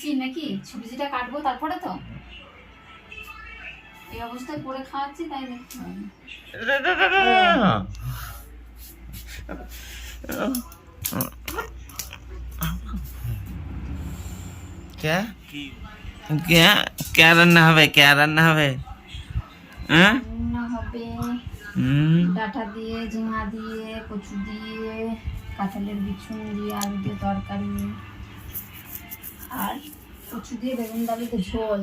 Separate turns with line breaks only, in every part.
Massey নাকি সবজিটা কাটবো তারপরে তো এই অবস্থায় করে খাওয়াচ্ছি তাই দেখতে হবে।
क्या क्या क्या রান্না হবে হ্যাঁ
রান্না হবে ডাঁটা দিয়ে, ঝিঙা দিয়ে, কচু দিয়ে, কাঁঠালের বিছুন দিয়ে, আলু দিয়ে তরকারি, আর কচু দিয়ে বেগুন ডালিতে ঝোল।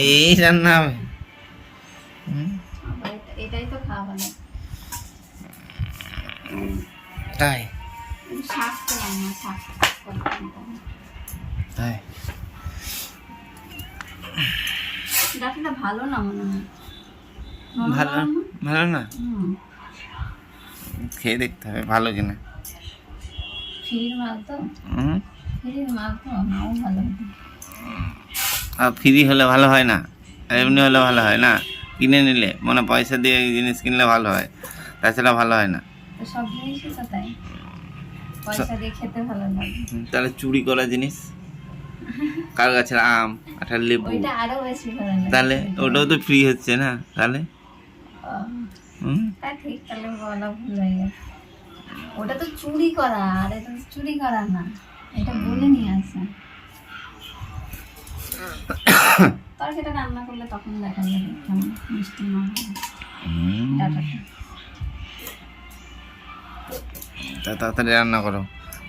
এই রান্না হবে
আবার এটাই তো খাওয়া ভালো।
তাই
শাক তো রান্না, শাক
তাই
ডাঁটাটা ভালো না মনে হয়,
ভালো ভালো না খেয়ে দেখতে হবে ভালো কিনা
ফ্রির মাল তো, ফ্রির মাল তো নাও ভালো হবে।
আর ফ্রি হলে ভালো হয় না, আর এমনি হলে ভালো হয় না। কিনে নিলে মানে পয়সা দিয়ে জিনিস কিনলে ভালো হয়, তাছাড়া ভালো হয় না।
তো সব জিনিসই তো তাই, পয়সা দিয়ে খেতে ভালো লাগে।
তাহলে চুরি করা জিনিস, কার গাছের আম, আঠার লেবু,
ওইটা আরো বেশি ভালো লাগে।
তাহলে ওটাও তো ফ্রি হচ্ছে না তাহলে।
তা ঠিক, তাহলে বলা ভুল হয়ে গেছে। ওটা তো চুরি করা, আর এটা তো চুরি করা না, এটা বলে নিয়ে আসে। তরকারিটা রান্না করলে তখন দেখা যাবে কেমন মিষ্টি না ডাঁটাটা।
তা তাড়াতাড়ি রান্না করো,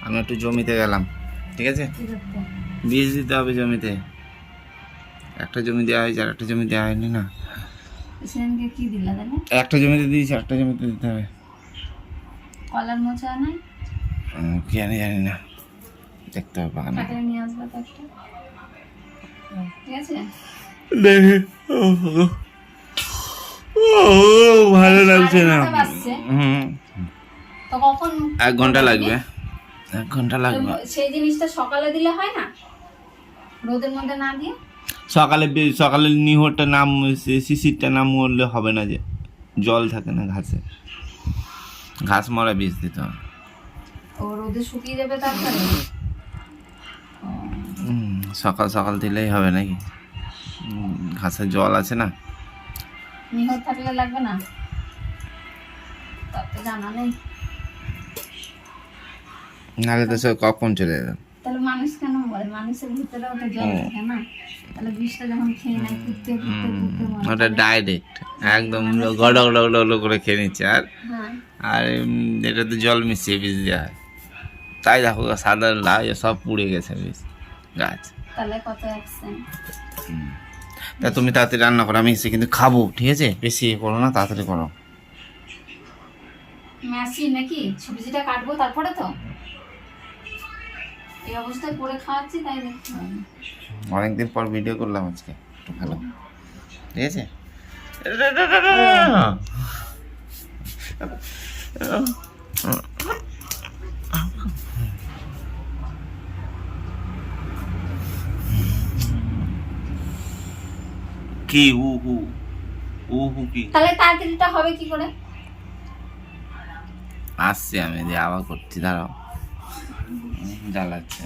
আমি একটু জমিতে গেলাম, ঠিক আছে?
কি করতে?
বীজ দিতে হবে জমিতে, একটা জমি দেওয়া হয়েছে আর একটা জমি দেওয়া হয়নি না।
সেদিনকে কি দিলা তাহলে?
একটা জমিতে দিয়েছি, একটা জমিতে দিতে হবে।
কলার মোচা নাই?
কি জানি না, দেখতে হবে বাগানে।
কাটিয়ে নিয়ে আসবে তো একটা, ঠিক আছে?
ভালো লাগছে না।
তো কখন?
1 ঘন্টা লাগবে, 1 ঘন্টা লাগবে।
সেই জিনিসটা সকালে দিলে হয় না, রোদের মধ্যে না দিয়ে?
সকালে নিহরটা নাম, শিশিরটা নাম মরলে হবে না, যে জল থাকে না ঘাসে, ঘাস মরা বীজ দিতে হবে।
ও রোদে শুকিয়ে যাবে তারপরে?
সকাল সকাল দিলেই হবে নাকি? ঘাসে জল আছে না,
নিহর থাকলে লাগবে না, তা তো জানা নেই।
নাহলে তো সে কখন চলে যাবে।
তাহলে মানুষ কেন বলে? মানুষের ভিতরেও তো জল থাকে না, তাহলে বিষটা যখন খেয়ে নেয় কুত্তে
ওটা ডাইরেক্ট একদম গড় গড় করে খেয়ে নিচ্ছে। আর এটা তো জল মিশিয়ে বীজ দেওয়া হয়, তাই দেখো সাদা লাল সব পুড়ে গেছে বীজ গাছ।
তাহলে কত অ্যাকশন।
তা তুমি তাড়াতাড়ি রান্না করো, আমি এসে কিন্তু খাবো, ঠিক আছে? বেশি করো না, তাড়াতাড়ি করো।
ম্যাসি নাকি সবজিটা কাটবো তারপরে তো এই অবস্থায় করে খাওয়াচ্ছি তাই দেখতে হবে।
অনেকদিন পর ভিডিও করলাম আজকে, একটু ভালো, ঠিক আছে? কি উহু কি?
তাহলে তাড়াতাড়িটা হবে কি করে?
আসছি আমি, দিয়ে আবার করছি, দাঁড়াও, জ্বালাচ্ছে।